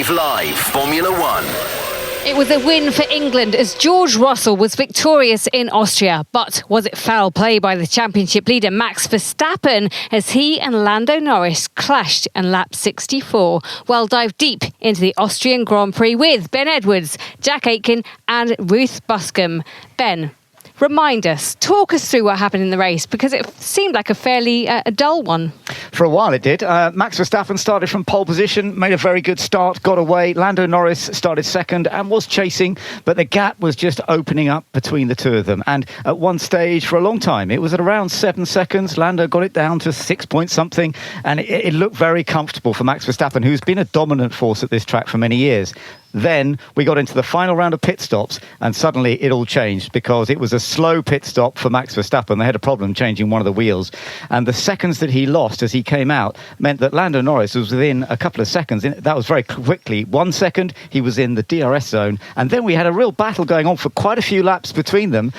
5 Live Formula One. It was a win for England as George Russell was victorious in Austria. But was it foul play by the championship leader Max Verstappen as he and Lando Norris clashed in lap 64? We'll dive deep into the Austrian Grand Prix with Ben Edwards, Jack Aitken and Ruth Buscombe. Ben, remind us, talk us through what happened in the race, because it seemed like a fairly a dull one. For a while it did. Max Verstappen started from pole position, made a very good start, got away. Lando Norris started second and was chasing, but the gap was just opening up between the two of them. And at one stage, for a long time, it was at around 7 seconds. Lando got it down to 6 point something, and it looked very comfortable for Max Verstappen, who's been a dominant force at this track for many years. Then we got into the final round of pit stops and suddenly it all changed because it was a slow pit stop for Max Verstappen. They had a problem changing one of the wheels. And the seconds that he lost as he came out meant that Lando Norris was within a couple of seconds. That was very quickly. 1 second, he was in the DRS zone. And then we had a real battle going on for quite a few laps between them.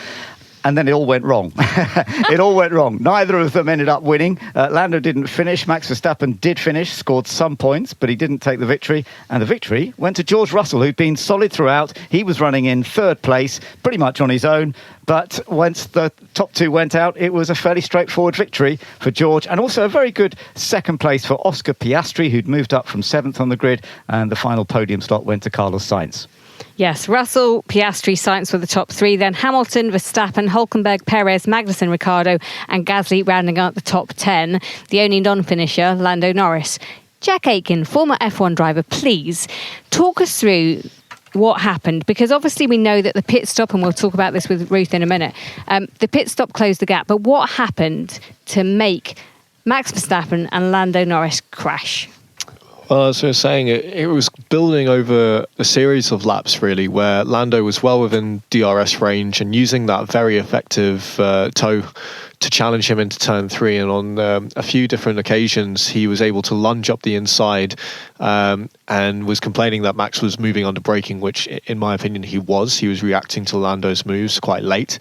And then it all went wrong. It all went wrong. Neither of them ended up winning. Lando didn't finish. Max Verstappen did finish, scored some points, but he didn't take the victory. And the victory went to George Russell, who'd been solid throughout. He was running in third place, pretty much on his own. But once the top two went out, it was a fairly straightforward victory for George. And also a very good second place for Oscar Piastri, who'd moved up from 7th on the grid. And the final podium slot went to Carlos Sainz. Yes, Russell, Piastri, Sainz were the top three. Then Hamilton, Verstappen, Hülkenberg, Perez, Magnussen, Ricciardo and Gasly rounding out the top 10. The only non-finisher, Lando Norris. Jack Aitken, former F1 driver, please talk us through what happened, because obviously we know that the pit stop, and we'll talk about this with Ruth in a minute, the pit stop closed the gap. But what happened to make Max Verstappen and Lando Norris crash? Well, as I was saying, it was building over a series of laps, really, where Lando was well within DRS range and using that very effective toe to challenge him into turn 3. And on a few different occasions, he was able to lunge up the inside and was complaining that Max was moving under braking, which, in my opinion, he was. He was reacting to Lando's moves quite late.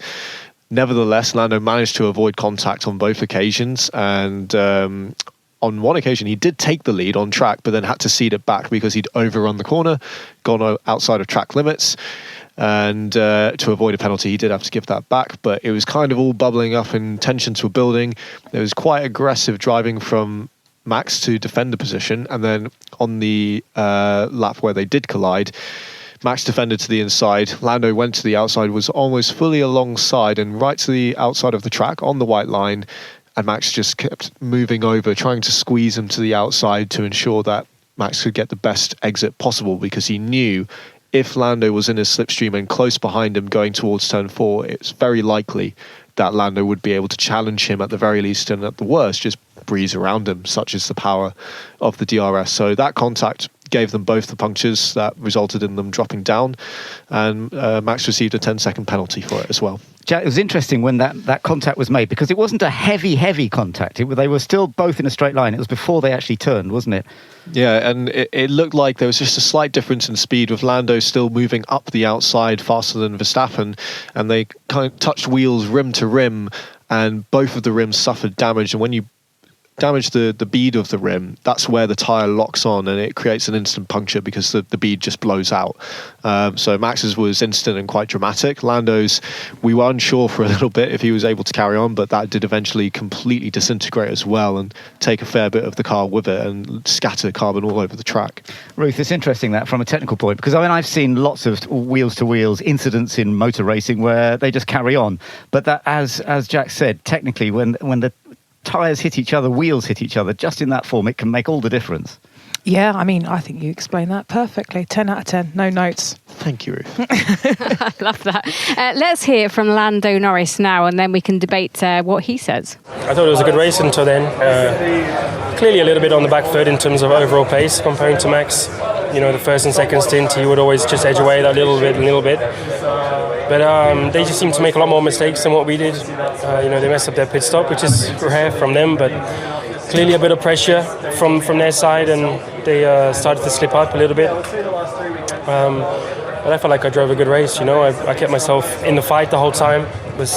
Nevertheless, Lando managed to avoid contact on both occasions, and on one occasion, he did take the lead on track, but then had to cede it back because he'd overrun the corner, gone outside of track limits. And to avoid a penalty, he did have to give that back. But it was kind of all bubbling up and tensions were building. There was quite aggressive driving from Max to defend the position. And then on the lap where they did collide, Max defended to the inside. Lando went to the outside, was almost fully alongside and right to the outside of the track on the white line. And Max just kept moving over, trying to squeeze him to the outside to ensure that Max could get the best exit possible, because he knew if Lando was in his slipstream and close behind him going towards turn 4, it's very likely that Lando would be able to challenge him at the very least, and at the worst, just breeze around him, such is the power of the DRS. So that contact gave them both the punctures that resulted in them dropping down, and Max received a 10-second penalty for it as well. Jack, it was interesting when that contact was made, because it wasn't a heavy contact. They were still both in a straight line. It was before they actually turned, wasn't it? Yeah, and it looked like there was just a slight difference in speed, with Lando still moving up the outside faster than Verstappen, and they kind of touched wheels rim to rim, and both of the rims suffered damage. And when you damage the bead of the rim, that's where the tyre locks on and it creates an instant puncture because the bead just blows out. So Max's was instant and quite dramatic. Lando's, we were unsure for a little bit if he was able to carry on, but that did eventually completely disintegrate as well and take a fair bit of the car with it and scatter carbon all over the track. Ruth, it's interesting that from a technical point, because I've seen lots of wheels-to-wheels incidents in motor racing where they just carry on. But that, as Jack said, technically when the tyres hit each other, wheels hit each other, just in that form, it can make all the difference. Yeah, I mean, I think you explained that perfectly. 10 out of 10, no notes. Thank you, Ruth. I love that. Let's hear from Lando Norris now, and then we can debate what he says. I thought it was a good race until then. Clearly a little bit on the back foot in terms of overall pace comparing to Max. You know, the first and second stint, he would always just edge away that little bit. But they just seem to make a lot more mistakes than what we did. They messed up their pit stop, which is rare from them, but clearly a bit of pressure from their side, and they started to slip up a little bit. But I felt like I drove a good race. I kept myself in the fight the whole time. It was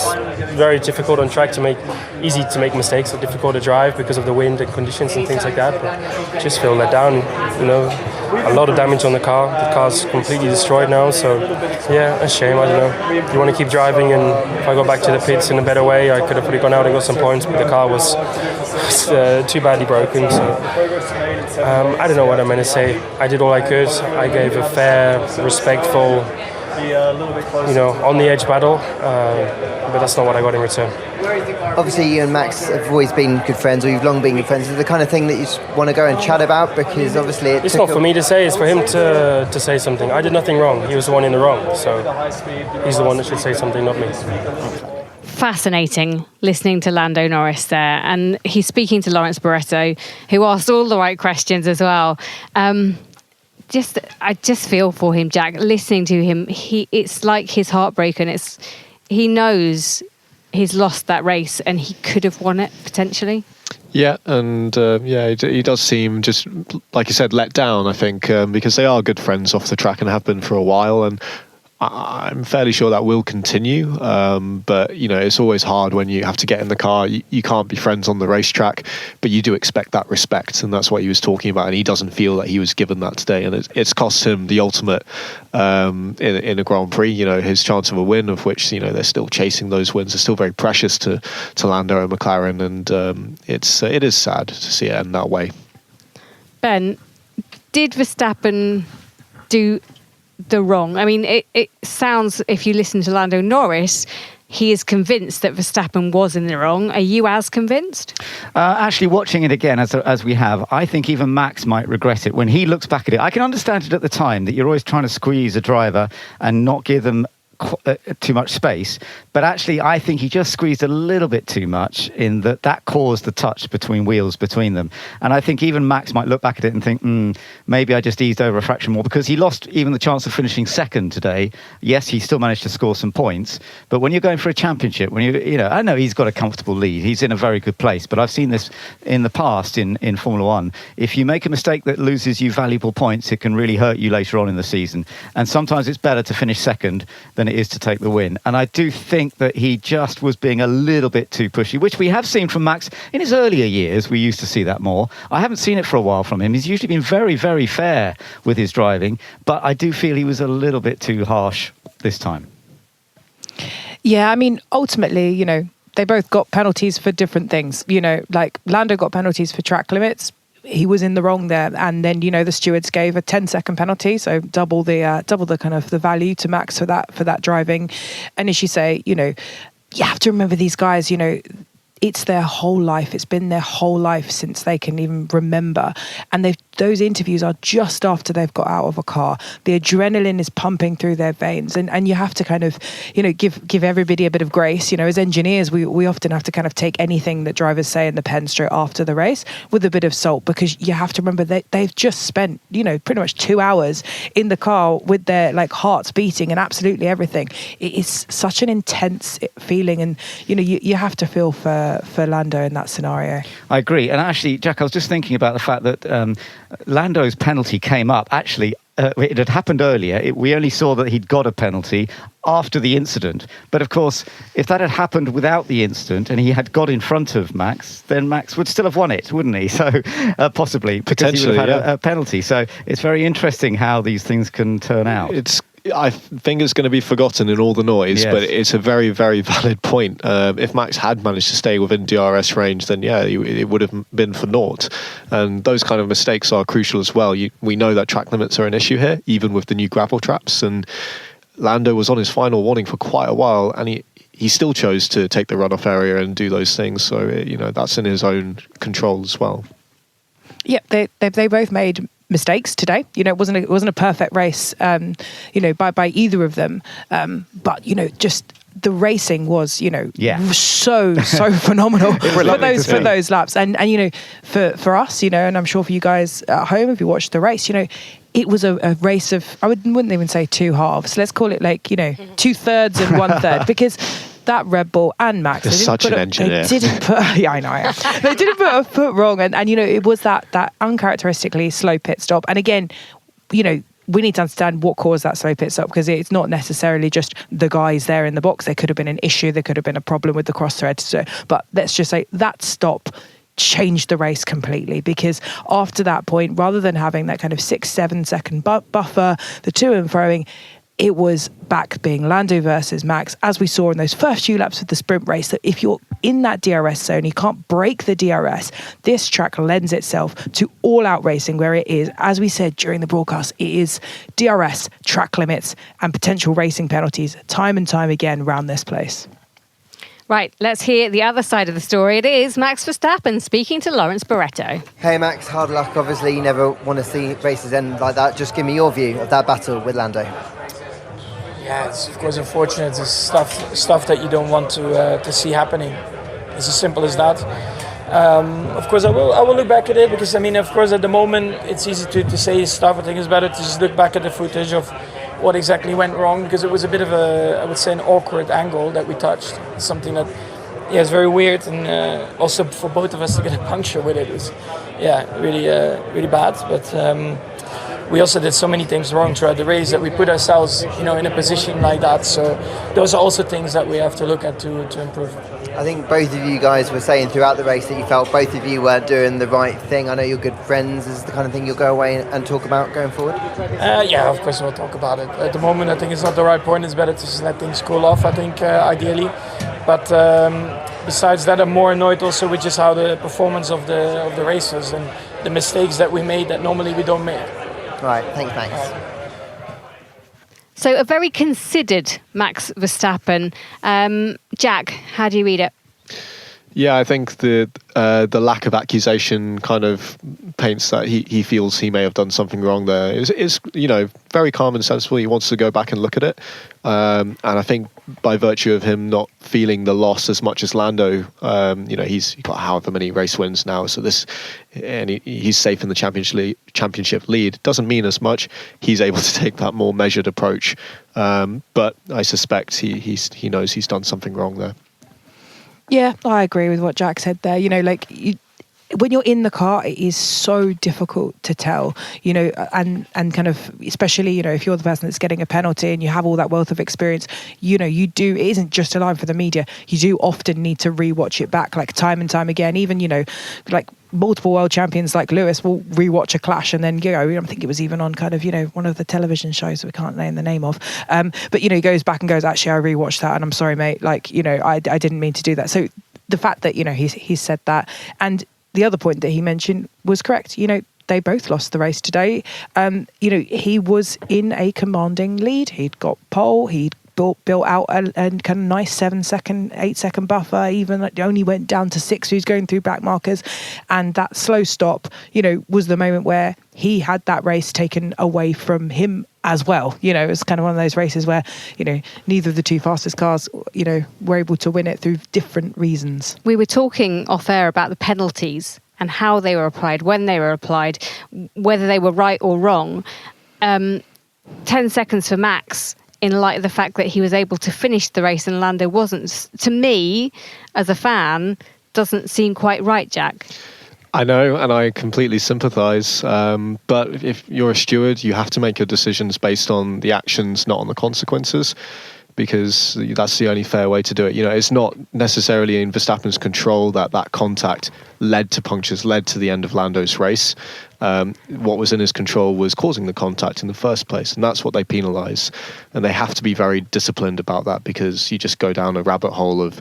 very difficult on track easy to make mistakes, difficult to drive because of the wind and conditions and things like that. But just feel let down. a lot of damage on the car. The car's completely destroyed now, so yeah, a shame. I don't know. You want to keep driving, and if I go back to the pits in a better way, I could have probably gone out and got some points, but the car was too badly broken. So I don't know what I'm going to say. I did all I could. I gave a fair, respectful, on the edge battle, but that's not what I got in return. Obviously, you and Max have always been good friends, or you've long been good friends. Is it the kind of thing that you want to go and chat about? Because obviously it's not for me to say, it's for him to say something. I did nothing wrong. He was the one in the wrong, so he's the one that should say something, not me. Fascinating listening to Lando Norris there, and he's speaking to Lawrence Barretto, who asked all the right questions as well. I just feel for him, Jack. Listening to him, it's like his heart broken. He knows he's lost that race, and he could have won it potentially. Yeah, and he does seem, just like you said, let down, I think, because they are good friends off the track and have been for a while, and I'm fairly sure that will continue, but it's always hard when you have to get in the car. You can't be friends on the racetrack, but you do expect that respect, and that's what he was talking about, and he doesn't feel that he was given that today, and it's cost him the ultimate in a Grand Prix. His chance of a win, of which they're still chasing those wins, are still very precious to Lando and McLaren, and it is sad to see it end that way. Ben, did Verstappen do the wrong? I mean, it sounds, if you listen to Lando Norris, he is convinced that Verstappen was in the wrong. Are you as convinced? Actually, watching it again, as we have, I think even Max might regret it when he looks back at it. I can understand it at the time that you're always trying to squeeze a driver and not give them too much space, but actually I think he just squeezed a little bit too much in that caused the touch between wheels between them. And I think even Max might look back at it and think, maybe I just eased over a fraction more, because he lost even the chance of finishing second today. Yes, he still managed to score some points, but when you're going for a championship, I know he's got a comfortable lead, he's in a very good place, but I've seen this in the past in Formula One. If you make a mistake that loses you valuable points, it can really hurt you later on in the season, and sometimes it's better to finish second than it is to take the win. And I do think that he just was being a little bit too pushy, which we have seen from Max in his earlier years. We used to see that more. I haven't seen it for a while from him. He's usually been very, very fair with his driving, but I do feel he was a little bit too harsh this time. Yeah, I mean, ultimately, they both got penalties for different things. Like Lando got penalties for track limits. He was in the wrong there, and then the stewards gave a 10-second penalty, so double the kind of the value to Max for that driving. And as you say, you have to remember these guys. It's their whole life. It's been their whole life since they can even remember. And those interviews are just after they've got out of a car. The adrenaline is pumping through their veins. And you have to kind of, give everybody a bit of grace. As engineers, we often have to kind of take anything that drivers say in the pen straight after the race with a bit of salt, because you have to remember they've just spent, pretty much 2 hours in the car with their hearts beating and absolutely everything. It is such an intense feeling. And, you have to feel for Lando in that scenario. I agree. And actually, Jack, I was just thinking about the fact that Lando's penalty came up. Actually, it had happened earlier. We only saw that he'd got a penalty after the incident. But of course, if that had happened without the incident and he had got in front of Max, then Max would still have won it, wouldn't he? So possibly, because he would have had a penalty. So it's very interesting how these things can turn out. I think it's going to be forgotten in all the noise, yes. But it's a very, very valid point. If Max had managed to stay within DRS range, then it would have been for naught. And those kind of mistakes are crucial as well. We know that track limits are an issue here, even with the new gravel traps. And Lando was on his final warning for quite a while, and he still chose to take the runoff area and do those things. So that's in his own control as well. Yeah, they both made mistakes today. It wasn't a perfect race, by either of them. But just the racing was, so phenomenal for those laps. And for us, and I'm sure for you guys at home, if you watched the race, it was a race of, I wouldn't even say two halves. Let's call it 2/3 and 1/3, because that Red Bull and Max, you're such an engineer. They didn't put they didn't put a foot wrong, and it was that uncharacteristically slow pit stop. And again, we need to understand what caused that slow pit stop, because it's not necessarily just the guys there in the box. There could have been an issue, there could have been a problem with the cross thread. So, but let's just say that stop changed the race completely, because after that point, rather than having that kind of 6-7 second buffer, the to and froing, it was back being Lando versus Max, as we saw in those first few laps of the sprint race. That if you're in that DRS zone, you can't break the DRS. This track lends itself to all-out racing, where it is, as we said during the broadcast, it is DRS, track limits, and potential racing penalties time and time again around this place. Right, let's hear the other side of the story. It is Max Verstappen speaking to Lawrence Barretto. Hey Max, hard luck. Obviously, you never want to see races end like that. Just give me your view of that battle with Lando. Yeah, it's of course unfortunate. It's stuff that you don't want to see happening. It's as simple as that. Of course, I will look back at it, because I mean, of course, at the moment it's easy to say stuff. I think it's better to just look back at the footage of what exactly went wrong, because it was a bit of I would say, an awkward angle that we touched. It's something that, yeah, it's very weird, and also for both of us to get a puncture with it was, yeah, really bad. But we also did so many things wrong throughout the race that we put ourselves, in a position like that. So those are also things that we have to look at to improve. I think both of you guys were saying throughout the race that you felt both of you weren't doing the right thing. I know you're good friends. Is this the kind of thing you'll go away and talk about going forward? Yeah, of course we'll talk about it. At the moment, I think it's not the right point. It's better to just let things cool off, I think, ideally. But besides that, I'm more annoyed also with just how the performance of the racers and the mistakes that we made that normally we don't make. Right, thanks, Max. So a very considered Max Verstappen. Jack, how do you read it? Yeah, I think the lack of accusation kind of paints that he feels he may have done something wrong there. It's very calm and sensible. He wants to go back and look at it, and I think by virtue of him not feeling the loss as much as Lando, he's got however many race wins now, so he's safe in the championship lead. Doesn't mean as much. He's able to take that more measured approach, but I suspect he knows he's done something wrong there. Yeah, I agree with what Jack said there. When you're in the car, it is so difficult to tell, and kind of, especially, if you're the person that's getting a penalty and you have all that wealth of experience, it isn't just a line for the media. You do often need to rewatch it back, like time and time again. Even, like multiple world champions like Lewis will rewatch a clash and then I think it was even on kind of, one of the television shows that we can't name the name of. But, he goes back and goes, actually, I rewatched that and I'm sorry, mate. Like, I didn't mean to do that. So the fact that, he's said that, and the other point that he mentioned was correct. They both lost the race today. He was in a commanding lead. He'd got pole. He'd built out a kind of nice 7-second, 8-second buffer. Even it only went down to 6. He was going through back markers, and that slow stop, was the moment where he had that race taken away from him as well. It was kind of one of those races where, neither of the two fastest cars, were able to win it through different reasons. We were talking off air about the penalties and how they were applied, when they were applied, whether they were right or wrong. 10 seconds for Max, in light of the fact that he was able to finish the race and Lando wasn't, to me, as a fan, doesn't seem quite right, Jack. I know, and I completely sympathise. But if you're a steward, you have to make your decisions based on the actions, not on the consequences, because that's the only fair way to do it. It's not necessarily in Verstappen's control that contact led to punctures, led to the end of Lando's race. What was in his control was causing the contact in the first place, and that's what they penalise. And they have to be very disciplined about that, because you just go down a rabbit hole of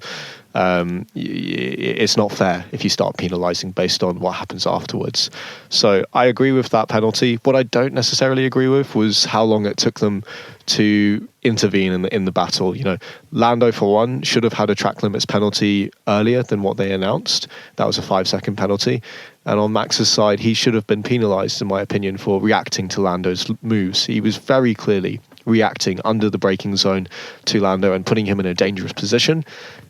it's not fair if you start penalising based on what happens afterwards. So I agree with that penalty. What I don't necessarily agree with was how long it took them to intervene in the battle. Lando, for one, should have had a track limits penalty earlier than what they announced. That was a 5-second penalty. And on Max's side, he should have been penalised, in my opinion, for reacting to Lando's moves. He was very clearly reacting under the braking zone to Lando and putting him in a dangerous position.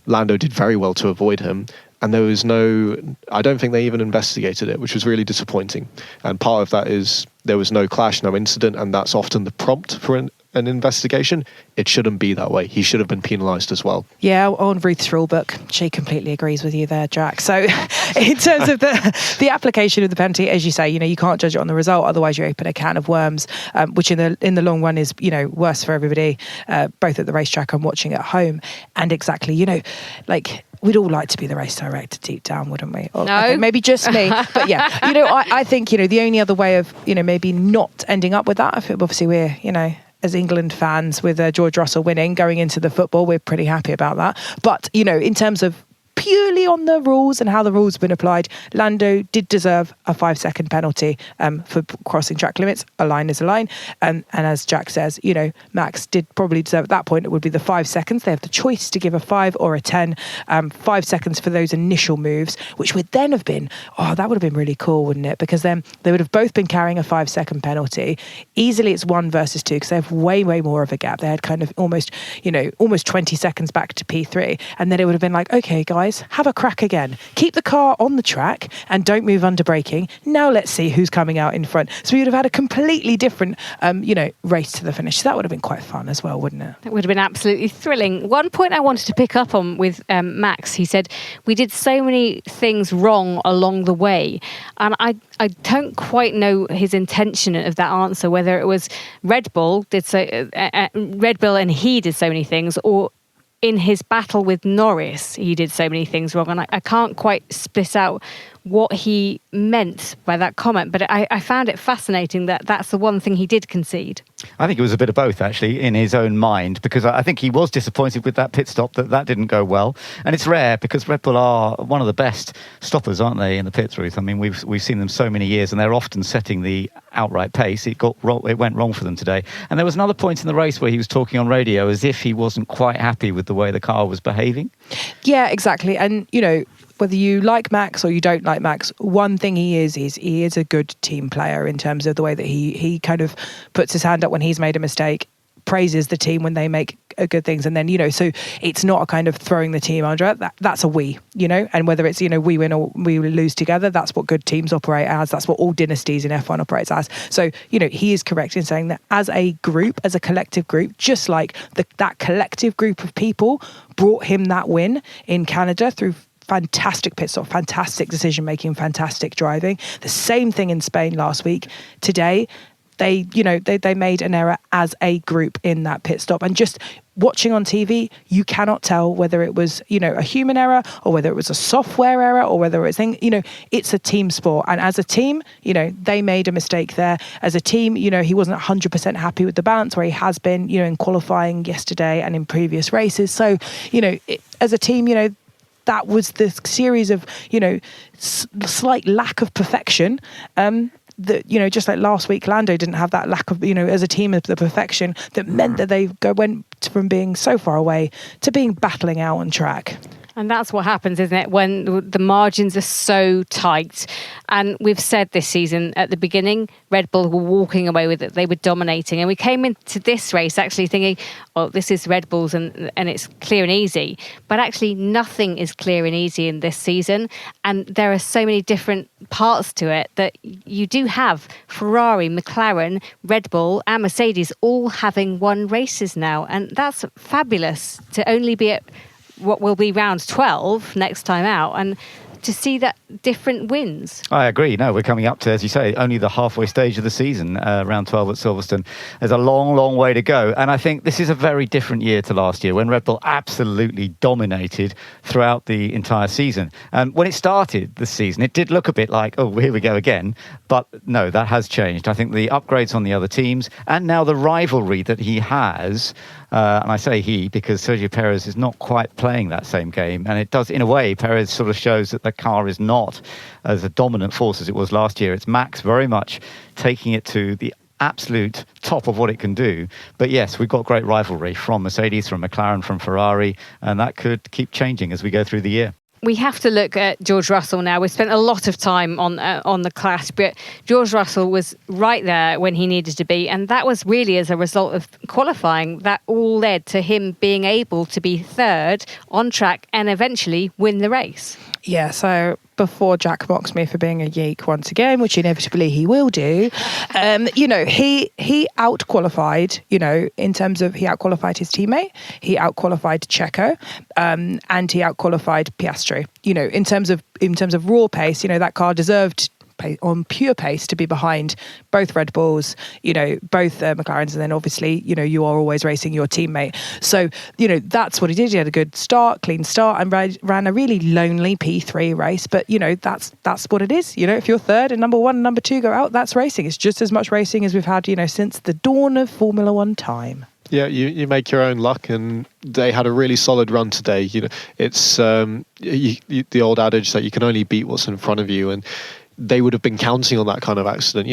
Lando did very well to avoid him, and I don't think they even investigated it, which was really disappointing. And part of that is there was no clash, no incident, and that's often the prompt for an investigation, it shouldn't be that way. He should have been penalised as well. Yeah, on Ruth's rulebook, she completely agrees with you there, Jack. So in terms of the application of the penalty, as you say, you can't judge it on the result, otherwise you open a can of worms, which in the long run is, worse for everybody, both at the racetrack and watching at home. And exactly, we'd all like to be the race director deep down, wouldn't we? Or, no. Okay, maybe just me. But yeah, I think, the only other way of, maybe not ending up with that, obviously we're, as England fans with George Russell winning, going into the football, we're pretty happy about that. But, in terms of purely on the rules and how the rules have been applied, Lando did deserve a 5-second penalty for crossing track limits. A line is a line. And as Jack says, Max did probably deserve at that point, it would be the 5 seconds. They have the choice to give a 5 or a 10. 5 seconds for those initial moves, which would then have been, that would have been really cool, wouldn't it? Because then they would have both been carrying a 5-second penalty. Easily it's 1 versus 2 because they have way, way more of a gap. They had kind of almost 20 seconds back to P3. And then it would have been like, okay, guys, have a crack again. Keep the car on the track and don't move under braking. Now let's see who's coming out in front. So we would have had a completely different, race to the finish. So that would have been quite fun as well, wouldn't it? That would have been absolutely thrilling. One point I wanted to pick up on with Max, he said, we did so many things wrong along the way. And I don't quite know his intention of that answer, whether it was Red Bull and he did so many things, or in his battle with Norris, he did so many things wrong. And I can't quite split out what he meant by that comment, but I found it fascinating that that's the one thing he did concede. I think it was a bit of both, actually, in his own mind, because I think he was disappointed with that pit stop, that didn't go well. And it's rare, because Red Bull are one of the best stoppers, aren't they, in the pits, Ruth? I mean, we've seen them so many years, and they're often setting the outright pace. It went wrong for them today. And there was another point in the race where he was talking on radio as if he wasn't quite happy with the way the car was behaving. Yeah, exactly. And, whether you like Max or you don't like Max, one thing he is a good team player in terms of the way that he kind of puts his hand up when he's made a mistake, praises the team when they make good things, and then so it's not a kind of throwing the team under. That's a we, and whether it's we win or we lose together, that's what good teams operate as. That's what all dynasties in F1 operates as. So he is correct in saying that as a group, as a collective group, just like that collective group of people brought him that win in Canada through fantastic pit stop, fantastic decision making, fantastic driving. The same thing in Spain last week. Today, they made an error as a group in that pit stop. And just watching on TV, you cannot tell whether it was, a human error or whether it was a software error or whether it's it's a team sport. And as a team, they made a mistake there. As a team, he wasn't 100% happy with the balance where he has been, in qualifying yesterday and in previous races. So, as a team, that was the series of, slight lack of perfection. That, just like last week, Lando didn't have that lack of, as a team of the perfection that meant that they went from being so far away to being battling out on track. And that's what happens, isn't it, when the margins are so tight. And we've said this season at the beginning, Red Bull were walking away with it. They were dominating. And we came into this race actually thinking, this is Red Bull's and it's clear and easy. But actually nothing is clear and easy in this season. And there are so many different parts to it that you do have Ferrari, McLaren, Red Bull and Mercedes all having won races now. And that's fabulous to only be at what will be round 12 next time out, and to see that different wins. I agree. No, we're coming up to, as you say, only the halfway stage of the season, round 12 at Silverstone. There's a long, long way to go. And I think this is a very different year to last year when Red Bull absolutely dominated throughout the entire season. And when it started this season, it did look a bit like, here we go again. But no, that has changed. I think the upgrades on the other teams and now the rivalry that he has, and I say he because Sergio Perez is not quite playing that same game. And it does, in a way, Perez sort of shows that the car is not as a dominant force as it was last year. It's Max very much taking it to the absolute top of what it can do. But yes, we've got great rivalry from Mercedes, from McLaren, from Ferrari, and that could keep changing as we go through the year. We have to look at George Russell now. We've spent a lot of time on the clash, but George Russell was right there when he needed to be, and that was really as a result of qualifying. That all led to him being able to be third on track and eventually win the race. Yeah, so before Jack mocks me for being a geek once again, which inevitably he will do, he out-qualified, in terms of he out-qualified his teammate, he out-qualified Checo, and he out-qualified Piastri. In terms of raw pace, that car deserved on pure pace to be behind both Red Bulls, both McLarens, and then obviously, you are always racing your teammate. So, that's what he did. He had a good start, clean start, and ran a really lonely P3 race. But, that's what it is. If you're third and number one and number two go out, that's racing. It's just as much racing as we've had, since the dawn of Formula One time. Yeah, you make your own luck, and they had a really solid run today. It's the old adage that you can only beat what's in front of you, and they would have been counting on that kind of accident.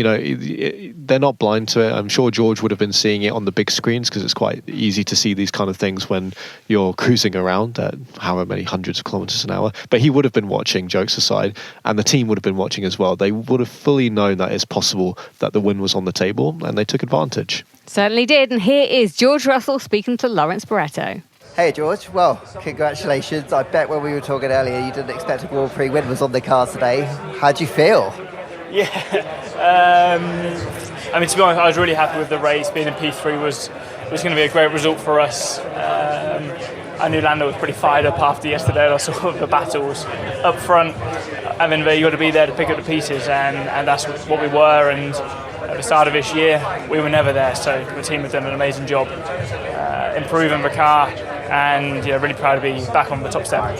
They're not blind to it. I'm sure George would have been seeing it on the big screens because it's quite easy to see these kind of things when you're cruising around at however many hundreds of kilometers an hour. But he would have been watching, jokes aside, and the team would have been watching as well. They would have fully known that it's possible that the win was on the table, and they took advantage. Certainly did. And here is George Russell speaking to Lawrence Barretto. Hey George, well, congratulations. I bet when we were talking earlier you didn't expect a Grand Prix win was on the cards today. How'd you feel? Yeah, to be honest, I was really happy with the race. Being in P3 was going to be a great result for us. I knew Lando was pretty fired up after yesterday. I saw the battles up front. I mean, you got to be there to pick up the pieces, and that's what we were. And at the start of this year, we were never there. So the team has done an amazing job improving the car. And really proud to be back on the top step.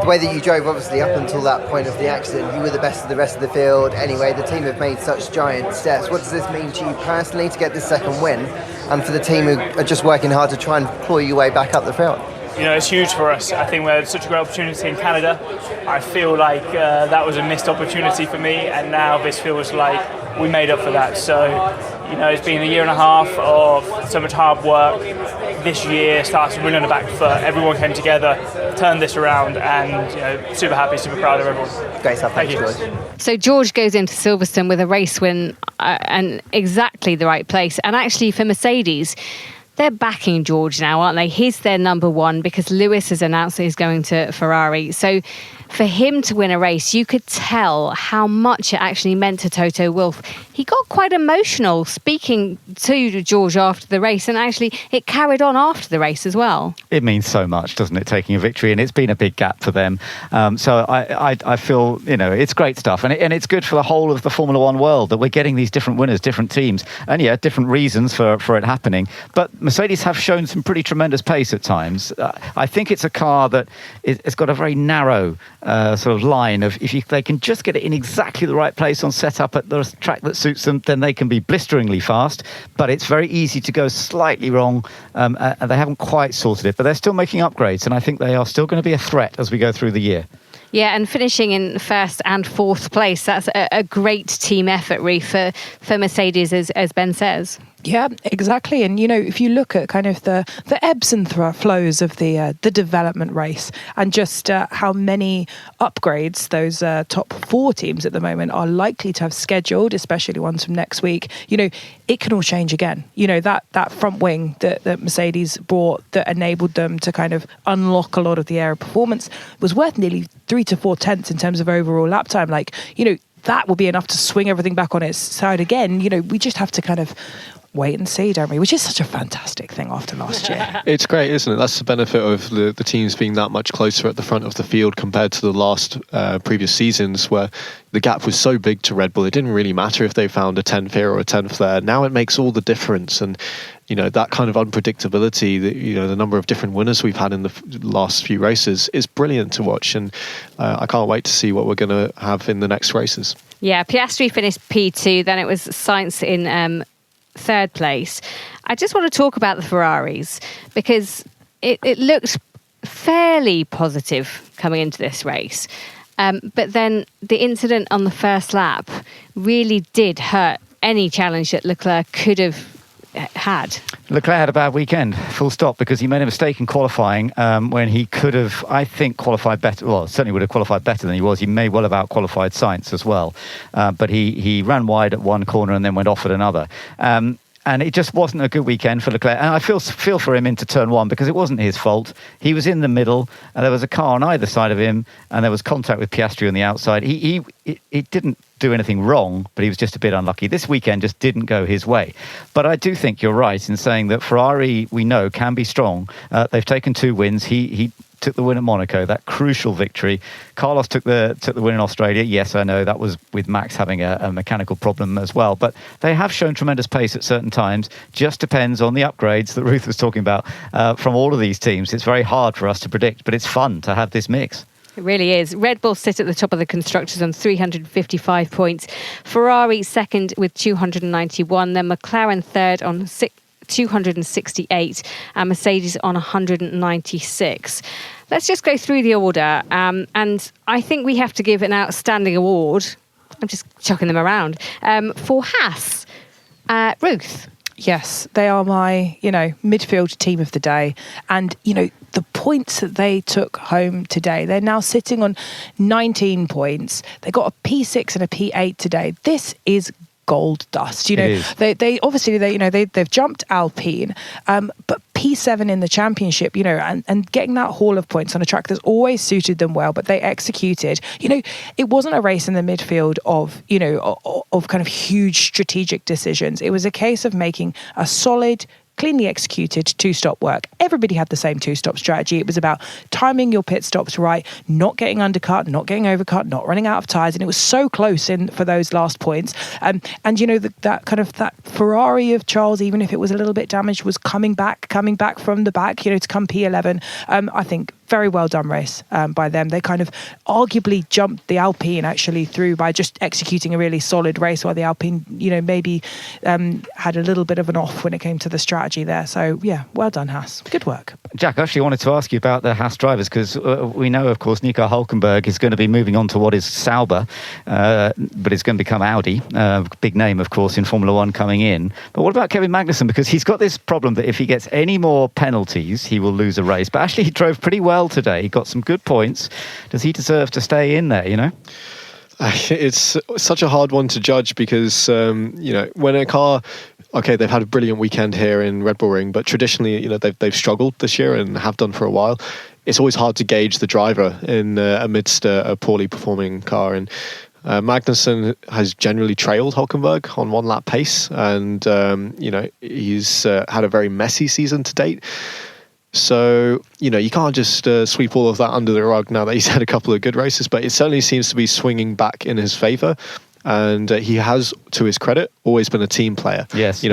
The way that you drove, obviously, up until that point of the accident, you were the best of the rest of the field. Anyway, the team have made such giant steps. What does this mean to you personally to get this second win, and for the team who are just working hard to try and claw your way back up the field? It's huge for us. I think we had such a great opportunity in Canada. I feel like that was a missed opportunity for me, and now this feels like we made up for that. So, it's been a year and a half of so much hard work. This year started really on the back foot. Everyone came together, turned this around, and super happy, super proud of everyone. Great stuff. Thank you. George. So George goes into Silverstone with a race win and exactly the right place. And actually for Mercedes, they're backing George now, aren't they? He's their number one because Lewis has announced that he's going to Ferrari. So for him to win a race, you could tell how much it actually meant to Toto Wolff. He got quite emotional speaking to George after the race, and actually it carried on after the race as well. It means so much, doesn't it, taking a victory? And it's been a big gap for them. So I feel, it's great stuff. And it's good for the whole of the Formula One world that we're getting these different winners, different teams. And yeah, different reasons for it happening. But Mercedes have shown some pretty tremendous pace at times. I think it's a car that it's got a very narrow sort of line of if they can just get it in exactly the right place on setup at the track that suits them, then they can be blisteringly fast. But it's very easy to go slightly wrong, and they haven't quite sorted it. But they're still making upgrades, and I think they are still going to be a threat as we go through the year. Yeah, and finishing in first and fourth place, that's a great team effort, really, for Mercedes, as Ben says. Yeah, exactly. And, if you look at kind of the ebbs and flows of the development race and just how many upgrades those top four teams at the moment are likely to have scheduled, especially ones from next week, it can all change again. That front wing that Mercedes brought that enabled them to kind of unlock a lot of the aero performance was worth nearly 3 to 4 tenths in terms of overall lap time. That will be enough to swing everything back on its side again. We just have to kind of wait and see, don't we? Which is such a fantastic thing after last year. It's great, isn't it? That's the benefit of the teams being that much closer at the front of the field compared to the last previous seasons where the gap was so big to Red Bull. It didn't really matter if they found a 10th here or a 10th there. Now it makes all the difference. And, that kind of unpredictability, the number of different winners we've had in the last few races is brilliant to watch. And I can't wait to see what we're going to have in the next races. Yeah, Piastri finished P2. Then it was Sainz in third place. I just want to talk about the Ferraris because it looked fairly positive coming into this race. But then the incident on the first lap really did hurt any challenge that Leclerc could have had. Leclerc had a bad weekend, full stop, because he made a mistake in qualifying when he could have, I think, qualified better. Well, certainly would have qualified better than he was. He may well have out-qualified Sainz as well. But he ran wide at one corner and then went off at another. And it just wasn't a good weekend for Leclerc. And I feel for him into turn one because it wasn't his fault. He was in the middle, and there was a car on either side of him, and there was contact with Piastri on the outside. He didn't do anything wrong, but he was just a bit unlucky. This weekend just didn't go his way. But I do think you're right in saying that Ferrari, we know, can be strong. They've taken 2 wins. He took the win at Monaco, that crucial victory. Carlos took the win in Australia. Yes, I know that was with Max having a mechanical problem as well. But they have shown tremendous pace at certain times. Just depends on the upgrades that Ruth was talking about from all of these teams. It's very hard for us to predict, but it's fun to have this mix. It really is. Red Bull sit at the top of the constructors on 355 points. Ferrari second with 291. Then McLaren third on 268 and Mercedes on 196. Let's just go through the order. And I think we have to give an outstanding award. I'm just chucking them around. For Haas. Ruth. Yes, they are my, midfield team of the day. And, the points that they took home today, they're now sitting on 19 points. They got a P6 and a P8 today. This is gold dust. They obviously they've jumped Alpine, but P7 in the championship, and getting that haul of points on a track that's always suited them well, but they executed. It wasn't a race in the midfield of kind of huge strategic decisions. It was a case of making a solid, cleanly executed 2-stop work. Everybody had the same 2-stop strategy. It was about timing your pit stops right, not getting undercut, not getting overcut, not running out of tyres, and it was so close in for those last points. And that Ferrari of Charles, even if it was a little bit damaged, was coming back from the back, to come P11. I think very well done race by them. They kind of arguably jumped the Alpine actually through by just executing a really solid race, while the Alpine, maybe had a little bit of an off when it came to the strategy there. So yeah, well done, Haas. Good work. Jack, I actually wanted to ask you about the Haas drivers because we know, of course, Nico Hülkenberg is going to be moving on to what is Sauber, but it's going to become Audi. Big name, of course, in Formula One coming in. But what about Kevin Magnussen? Because he's got this problem that if he gets any more penalties, he will lose a race. But actually, he drove pretty well today. He got some good points. Does he deserve to stay in there, It's such a hard one to judge because, when a car... Okay, they've had a brilliant weekend here in Red Bull Ring, but traditionally, they've struggled this year and have done for a while. It's always hard to gauge the driver amidst a poorly performing car. And Magnussen has generally trailed Hülkenberg on 1-lap pace, and he's had a very messy season to date. So, you can't just sweep all of that under the rug now that he's had a couple of good races, but it certainly seems to be swinging back in his favour. And he has, to his credit, always been a team player. Yes, he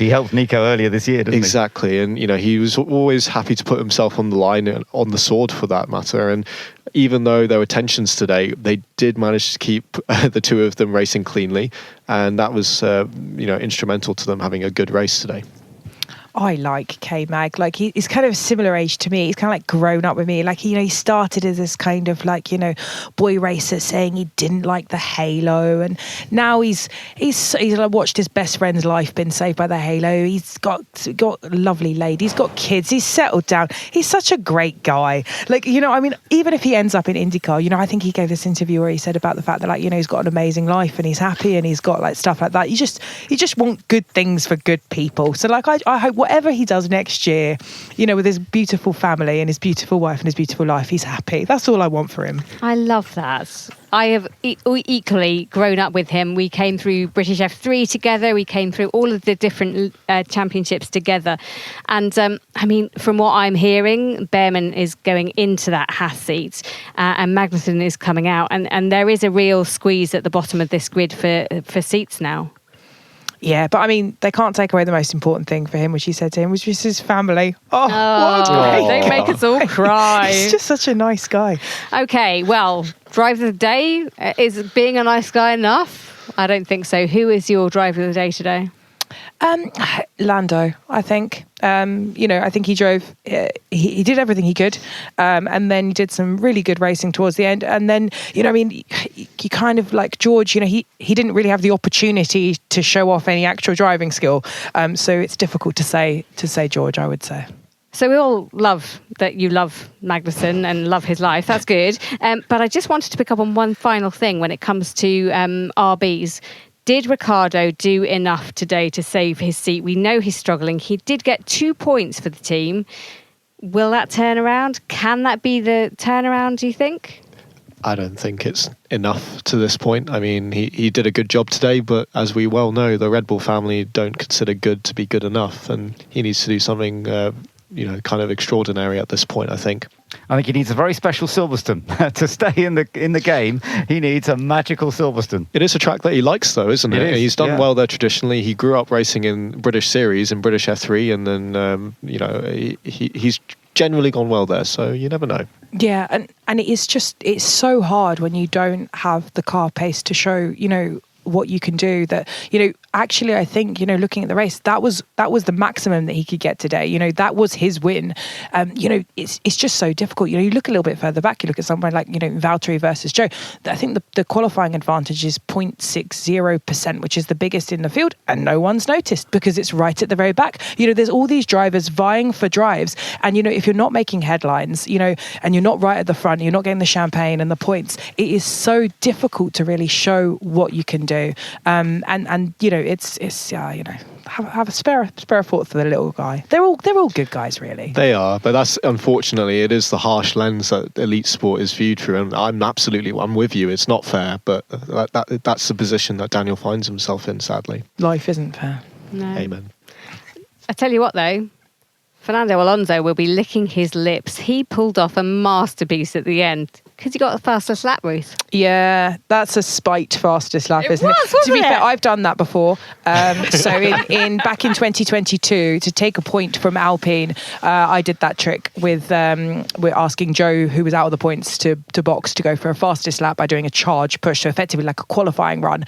helped Nico earlier this year, didn't he? Exactly, and he was always happy to put himself on the line and on the sword for that matter. And even though there were tensions today, they did manage to keep the two of them racing cleanly, and that was instrumental to them having a good race today. I like K-Mag. Like he's kind of a similar age to me. He's kind of like grown up with me. Like, he started as this kind of like, boy racer saying he didn't like the halo. And now he's watched his best friend's life been saved by the halo. He's got a lovely lady. He's got kids. He's settled down. He's such a great guy. Like, even if he ends up in IndyCar, I think he gave this interview where he said about the fact that he's got an amazing life and he's happy and he's got like stuff like that. You just want good things for good people. So like, I hope whatever he does next year, with his beautiful family and his beautiful wife and his beautiful life, he's happy. That's all I want for him. I love that. I have equally grown up with him. We came through British F3 together. We came through all of the different championships together. And from what I'm hearing, Behrman is going into that Haas seat and Magnussen is coming out. And there is a real squeeze at the bottom of this grid for seats now. Yeah, but they can't take away the most important thing for him, which he said to him, which was his family. What a great They make us all cry. He's just such a nice guy. Okay, well, driver of the day, is being a nice guy enough? I don't think so. Who is your driver of the day today? Lando, I think. I think he drove. He did everything he could, and then he did some really good racing towards the end. And then, you kind of like George. He didn't really have the opportunity to show off any actual driving skill. So it's difficult to say George, I would say. So we all love that you love Magnussen and love his life. That's good. But I just wanted to pick up on one final thing when it comes to RBs. Did Ricciardo do enough today to save his seat? We know he's struggling. He did get 2 points for the team. Will that turn around? Can that be the turnaround, do you think? I don't think it's enough to this point. I mean, he did a good job today, but as we well know, the Red Bull family don't consider good to be good enough, and he needs to do something, kind of extraordinary at this point, I think. I think he needs a very special Silverstone to stay in the game. He needs a magical Silverstone. It is a track that he likes, though, isn't it? Is, he's done well there traditionally. He grew up racing in British Series and British F3, and then he's generally gone well there. So you never know. Yeah, and it's so hard when you don't have the car pace to show, what you can do. That, actually, I think, looking at the race, that was the maximum that he could get today. That was his win. It's just so difficult. You look a little bit further back, you look at somebody like, Valtteri versus Joe. I think the qualifying advantage is 0.60%, which is the biggest in the field, and no one's noticed because it's right at the very back. There's all these drivers vying for drives, and if you're not making headlines, and you're not right at the front, you're not getting the champagne and the points, it is so difficult to really show what you can do. It's have a spare thought for the little guy. They're all good guys, really. They are, but that's unfortunately it is the harsh lens that elite sport is viewed through, and I'm with you. It's not fair, but that's the position that Daniel finds himself in. Sadly, life isn't fair. No. Amen. I tell you what, though. Fernando Alonso will be licking his lips. He pulled off a masterpiece at the end because he got the fastest lap, Ruth. Yeah, that's a spite fastest lap, isn't it? To be fair, I've done that before. So back in 2022, to take a point from Alpine, I did that trick with we're asking Joe, who was out of the points, to box to go for a fastest lap by doing a charge push, so effectively like a qualifying run,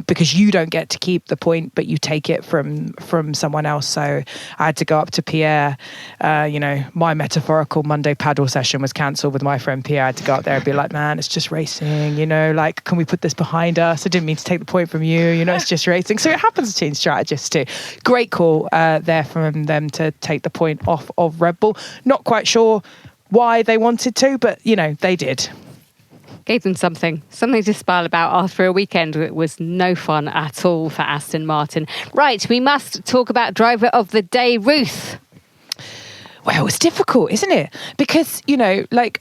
because you don't get to keep the point, but you take it from someone else. So I had to go up to Pierre. My metaphorical Monday paddle session was cancelled with my friend Pierre. I had to go up there and be like, man, it's just racing, can we put this behind us? I didn't mean to take the point from you, it's just racing. So it happens between strategists too. Great call there from them to take the point off of Red Bull. Not quite sure why they wanted to, but, they did. Gave them something to smile about after a weekend. It was no fun at all for Aston Martin. Right, we must talk about driver of the day, Ruth. Well, it's difficult, isn't it? Because,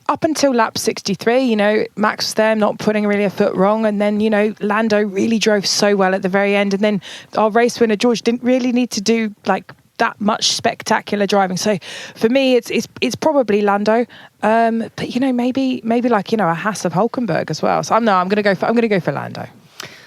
up until lap 63, Max was there not putting really a foot wrong. And then, Lando really drove so well at the very end. And then our race winner, George, didn't really need to do that much spectacular driving. So for me, it's probably Lando. But maybe a Haas of Hulkenberg as well. So I'm going to go for Lando.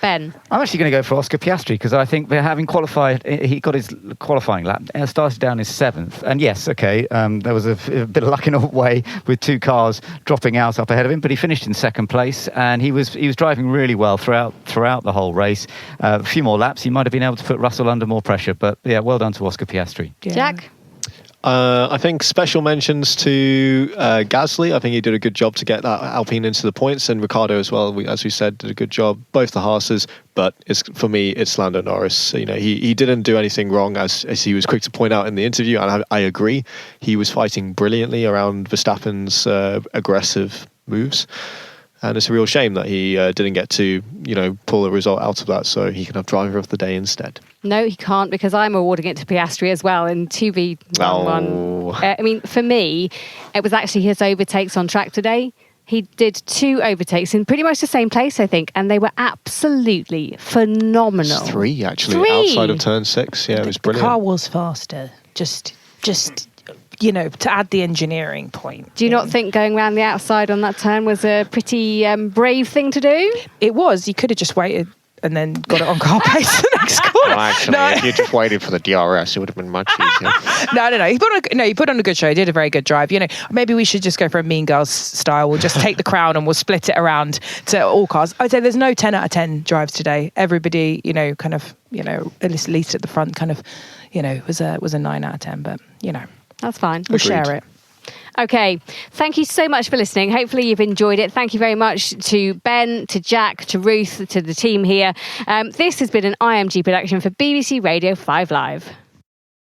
Ben. I'm actually going to go for Oscar Piastri because I think they're having qualified. He got his qualifying lap, started down his 7th, and yes, okay, there was a bit of luck in a way with 2 cars dropping out up ahead of him, but he finished in 2nd place, and he was driving really well throughout the whole race. A few more laps, he might have been able to put Russell under more pressure, but yeah, well done to Oscar Piastri. Yeah. Jack. I think special mentions to Gasly. I think he did a good job to get that Alpine into the points, and Ricciardo as well. As we said, did a good job. Both the Haases, but for me, it's Lando Norris. He didn't do anything wrong, as he was quick to point out in the interview, and I agree. He was fighting brilliantly around Verstappen's aggressive moves. And it's a real shame that he didn't get to, pull a result out of that, so he can have driver of the day instead. No, he can't, because I'm awarding it to Piastri as well in 2v1. For me, it was actually his overtakes on track today. He did 2 overtakes in pretty much the same place, I think, and they were absolutely phenomenal. 3, actually, outside of turn 6. Yeah, it was brilliant. The car was faster. Just to add the engineering point. Do you not think going around the outside on that turn was a pretty brave thing to do? It was. You could have just waited and then got it on car pace the next corner. Well, actually, if you just waited for the DRS, it would have been much easier. No. He put on a good show. He did a very good drive. Maybe we should just go for a Mean Girls style. We'll just take the crown and we'll split it around to all cars. I'd say there's no 10 out of 10 drives today. Everybody, at least at the front, was a 9 out of 10. But that's fine. We'll share it. Okay, thank you so much for listening. Hopefully you've enjoyed it. Thank you very much to Ben, to Jack, to Ruth, to the team here. This has been an IMG production for BBC Radio 5 Live.